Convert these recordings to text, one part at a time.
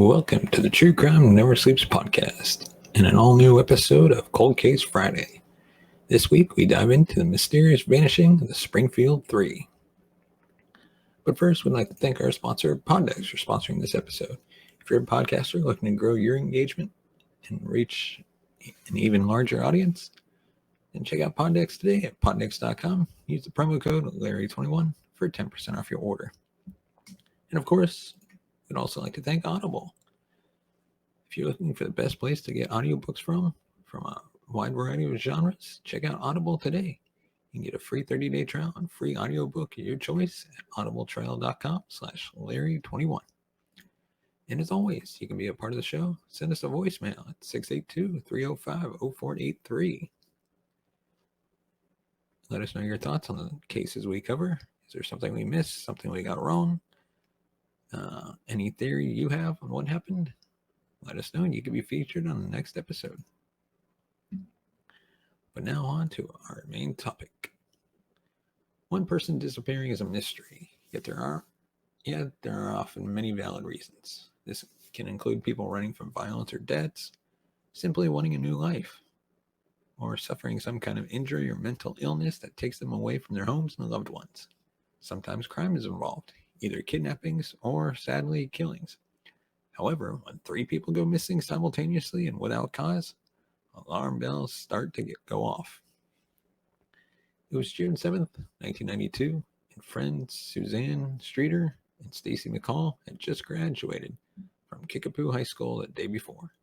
Welcome to the True Crime Never Sleeps podcast and an all-new episode of Cold Case Friday. This week we dive into the mysterious vanishing of the Springfield Three. But first, we'd like to thank our sponsor, Poddex, for sponsoring this episode. If you're a podcaster looking to grow your engagement and reach an even larger audience, then check out Poddex today at poddex.com. Use the promo code Larry21 for 10% off your order. And of course, we'd also like to thank Audible. If you're looking for the best place to get audiobooks from a wide variety of genres, check out Audible today. You can get a free 30-day trial and free audiobook of your choice at audibletrial.com/Larry21. And as always, you can be a part of the show. Send us a voicemail at 682-305-0483. Let us know your thoughts on the cases we cover. Is there something we missed, something we got wrong? Any theory you have on what happened? Let us know and you can be featured on the next episode. But now on to our main topic. One person disappearing is a mystery, yet there are often many valid reasons. This can include people running from violence or debts, simply wanting a new life, or suffering some kind of injury or mental illness that takes them away from their homes and loved ones. Sometimes crime is involved, either kidnappings or, sadly, killings. However, when 3 people go missing simultaneously and without cause, alarm bells start to go off. It was June 7th, 1992, and friends Suzanne Streeter and Stacy McCall had just graduated from Kickapoo High School the day before.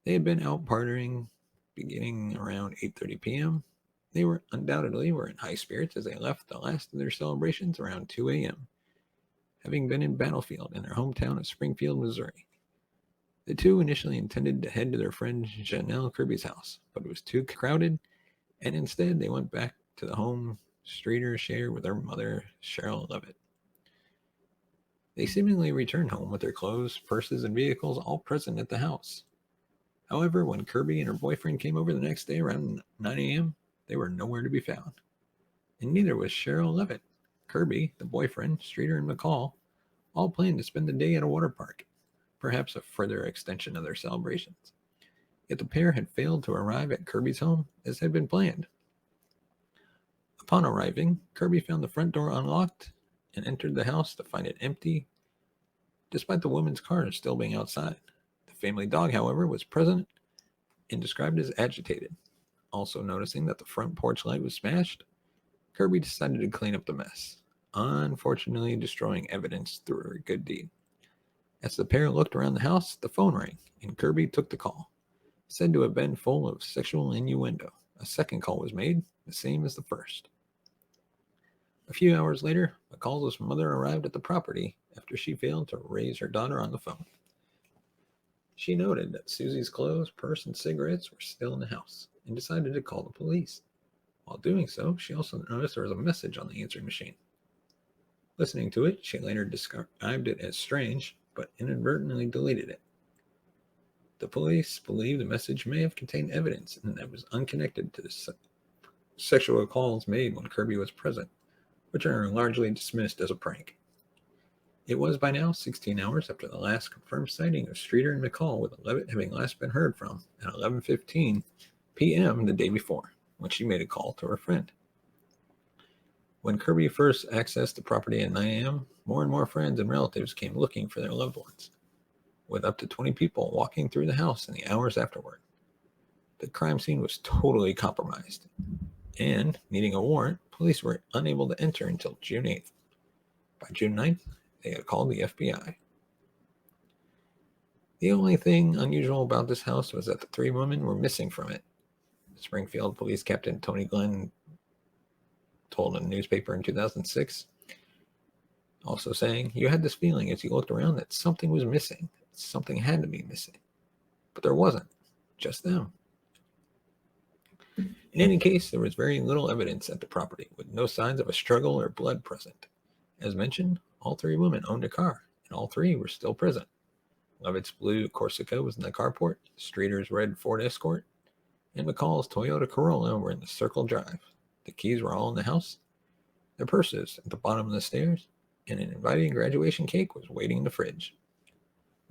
They had been out partying beginning around 8:30 p.m. They were undoubtedly in high spirits as they left the last of their celebrations around 2 a.m., having been in Battlefield in their hometown of Springfield, Missouri. The two initially intended to head to their friend Janelle Kirby's house, but it was too crowded, and instead they went back to the home Streeter shared with their mother, Cheryl Levitt. They seemingly returned home with their clothes, purses, and vehicles all present at the house. However, when Kirby and her boyfriend came over the next day around 9 a.m., they were nowhere to be found. And neither was Cheryl Levitt. Kirby, the boyfriend, Streeter, and McCall all planned to spend the day at a water park, perhaps a further extension of their celebrations. Yet the pair had failed to arrive at Kirby's home as had been planned. Upon arriving, Kirby found the front door unlocked and entered the house to find it empty, despite the woman's car still being outside. The family dog, however, was present and described as agitated. Also noticing that the front porch light was smashed, Kirby decided to clean up the mess, unfortunately destroying evidence through her good deed. As the pair looked around the house, the phone rang, and Kirby took the call, said to have been full of sexual innuendo. A second call was made, the same as the first. A few hours later, McCall's mother arrived at the property after she failed to raise her daughter on the phone. She noted that Susie's clothes, purse, and cigarettes were still in the house and decided to call the police. While doing so, she also noticed there was a message on the answering machine. Listening to it, she later described it as strange, but inadvertently deleted it. The police believe the message may have contained evidence and that was unconnected to the sexual calls made when Kirby was present, which are largely dismissed as a prank. It was by now 16 hours after the last confirmed sighting of Streeter and McCall, with Levitt having last been heard from at 11:15 p.m. the day before, when she made a call to her friend. When Kirby first accessed the property at 9 a.m., more and more friends and relatives came looking for their loved ones, with up to 20 people walking through the house in the hours afterward. The crime scene was totally compromised, and, needing a warrant, police were unable to enter until June 8th. By June 9th, they had called the FBI. The only thing unusual about this house was that the 3 women were missing from it. Springfield Police Captain Tony Glenn told a newspaper in 2006, also saying, "You had this feeling as you looked around that something was missing. Something had to be missing. But there wasn't. Just them." In any case, there was very little evidence at the property, with no signs of a struggle or blood present. As mentioned, all 3 women owned a car, and all 3 were still present. Levitt's blue Corsica was in the carport, Streeter's red Ford Escort, and McCall's Toyota Corolla were in the Circle Drive. The keys were all in the house, their purses at the bottom of the stairs, and an inviting graduation cake was waiting in the fridge.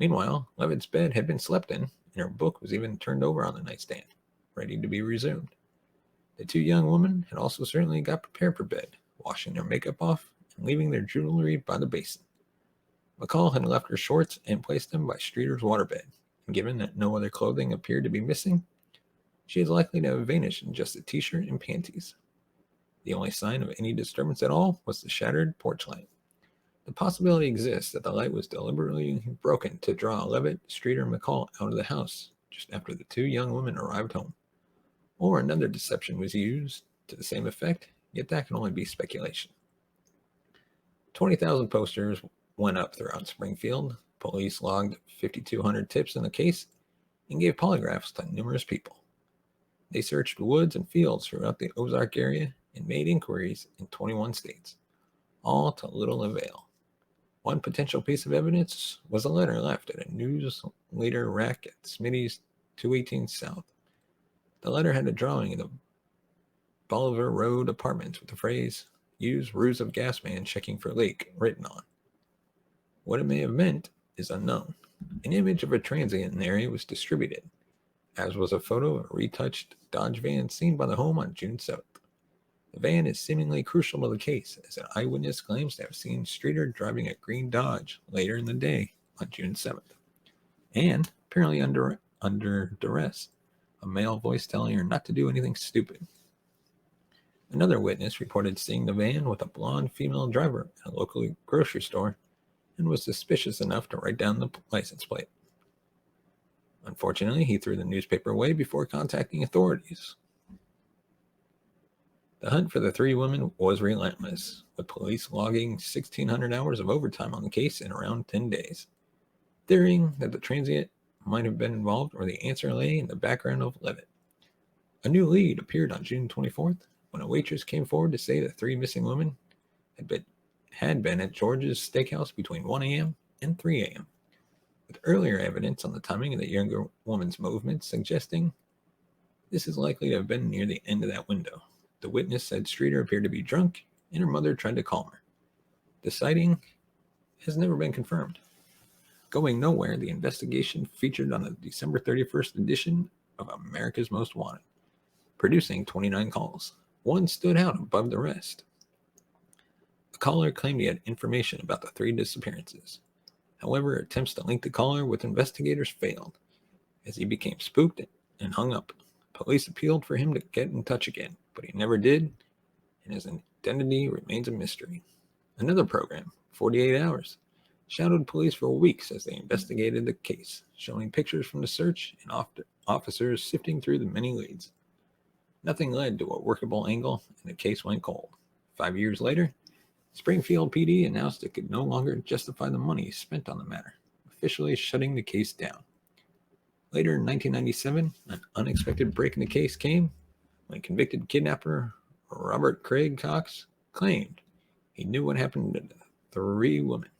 Meanwhile, Levitt's bed had been slept in, and her book was even turned over on the nightstand, ready to be resumed. The two young women had also certainly got prepared for bed, washing their makeup off and leaving their jewelry by the basin. McCall had left her shorts and placed them by Streeter's waterbed, and given that no other clothing appeared to be missing, she is likely to have vanished in just a t-shirt and panties. The only sign of any disturbance at all was the shattered porch light. The possibility exists that the light was deliberately broken to draw Levitt, Streeter, and McCall out of the house just after the two young women arrived home. Or another deception was used to the same effect, yet that can only be speculation. 20,000 posters went up throughout Springfield. Police logged 5,200 tips in the case and gave polygraphs to numerous people. They searched woods and fields throughout the Ozark area and made inquiries in 21 states, all to little avail. One potential piece of evidence was a letter left at a newsletter rack at Smitty's 218 South. The letter had a drawing of the Bolivar Road apartments with the phrase, "Use ruse of gas man checking for leak," written on. What it may have meant is unknown. An image of a transient in the area was distributed, as was a photo of a retouched Dodge van seen by the home on June 7th. The van is seemingly crucial to the case, as an eyewitness claims to have seen Streeter driving a green Dodge later in the day on June 7th, and apparently under duress, a male voice telling her not to do anything stupid. Another witness reported seeing the van with a blonde female driver at a local grocery store and was suspicious enough to write down the license plate. Unfortunately, he threw the newspaper away before contacting authorities. The hunt for the three women was relentless, with police logging 1,600 hours of overtime on the case in around 10 days. Fearing that the transient might have been involved or the answer lay in the background of Levitt. A new lead appeared on June 24th when a waitress came forward to say the three missing women had been at George's Steakhouse between 1 a.m. and 3 a.m., with earlier evidence on the timing of the younger woman's movements suggesting this is likely to have been near the end of that window. The witness said Streeter appeared to be drunk, and her mother tried to calm her. The sighting has never been confirmed. Going nowhere, the investigation featured on the December 31st edition of America's Most Wanted, producing 29 calls. One stood out above the rest. A caller claimed he had information about the three disappearances. However, attempts to link the caller with investigators failed, as he became spooked and hung up. Police appealed for him to get in touch again, but he never did, and his identity remains a mystery. Another program, 48 Hours, shadowed police for weeks as they investigated the case, showing pictures from the search and officers sifting through the many leads. Nothing led to a workable angle, and the case went cold. 5 years later, Springfield PD announced it could no longer justify the money spent on the matter, officially shutting the case down. Later in 1997, an unexpected break in the case came when convicted kidnapper Robert Craig Cox claimed he knew what happened to the three women.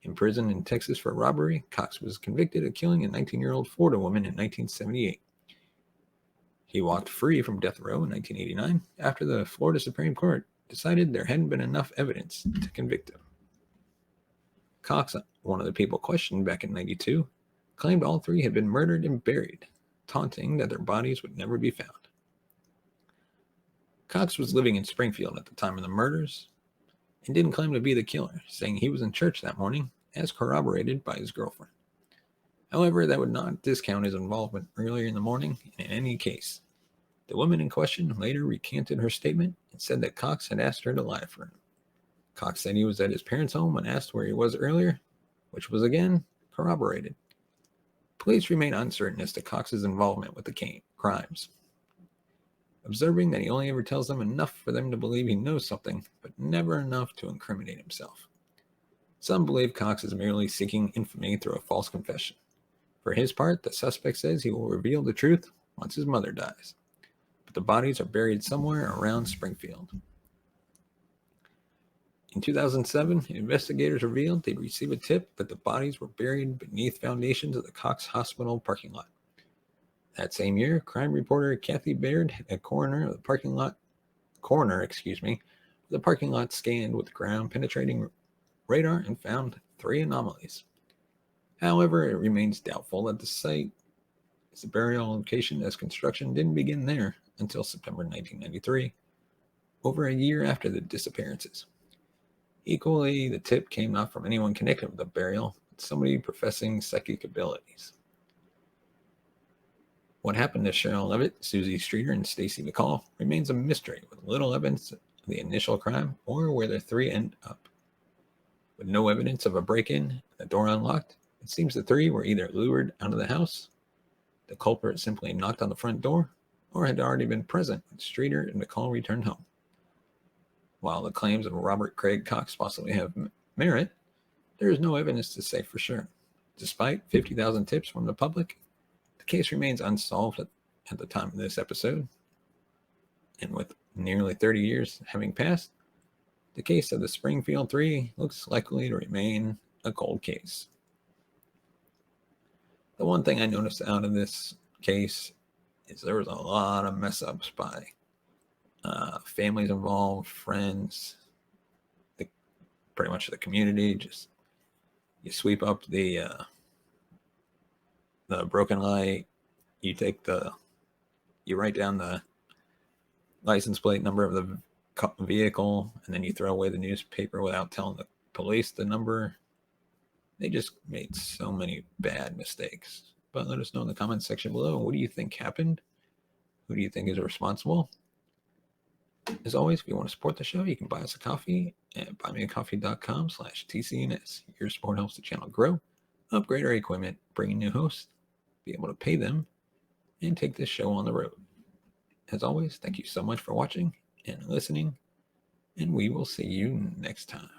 Imprisoned in Texas for robbery, Cox was convicted of killing a 19-year-old Florida woman in 1978. He walked free from death row in 1989 after the Florida Supreme Court decided there hadn't been enough evidence to convict him. Cox, one of the people questioned back in 92, claimed all three had been murdered and buried, taunting that their bodies would never be found. Cox was living in Springfield at the time of the murders and didn't claim to be the killer, saying he was in church that morning, as corroborated by his girlfriend. However, that would not discount his involvement earlier in the morning in any case. The woman in question later recanted her statement and said that Cox had asked her to lie for him. Cox said he was at his parents' home when asked where he was earlier, which was again corroborated. Police remain uncertain as to Cox's involvement with the crimes, observing that he only ever tells them enough for them to believe he knows something, but never enough to incriminate himself. Some believe Cox is merely seeking infamy through a false confession. For his part, the suspect says he will reveal the truth once his mother dies, but the bodies are buried somewhere around Springfield. In 2007, investigators revealed they'd received a tip that the bodies were buried beneath foundations of the Cox Hospital parking lot. That same year, crime reporter Kathy Baird had a coroner of the parking lot scanned with ground-penetrating radar and found three anomalies. However, it remains doubtful that the site is the burial location, as construction didn't begin there until September 1993, over a year after the disappearances. Equally, the tip came not from anyone connected with the burial, but somebody professing psychic abilities. What happened to Cheryl Levitt, Susie Streeter, and Stacy McCall remains a mystery, with little evidence of the initial crime or where the three end up. With no evidence of a break-in and the door unlocked, it seems the three were either lured out of the house, the culprit simply knocked on the front door, or had already been present when Streeter and McCall returned home. While the claims of Robert Craig Cox possibly have merit, there is no evidence to say for sure. Despite 50,000 tips from the public, the case remains unsolved at the time of this episode. And with nearly 30 years having passed, the case of the Springfield Three looks likely to remain a cold case. The one thing I noticed out of this case is there was a lot of mess ups by families involved, friends, pretty much the community. Just you sweep up the broken light, you write down the license plate number of the vehicle, and then you throw away the newspaper without telling the police the number. They just made so many bad mistakes. But let us know in the comments section below. What do you think happened? Who do you think is responsible? As always, if you want to support the show, you can buy us a coffee at buymeacoffee.com/TCNS. Your support helps the channel grow, upgrade our equipment, bring in new hosts, be able to pay them, and take this show on the road. As always, thank you so much for watching and listening, and we will see you next time.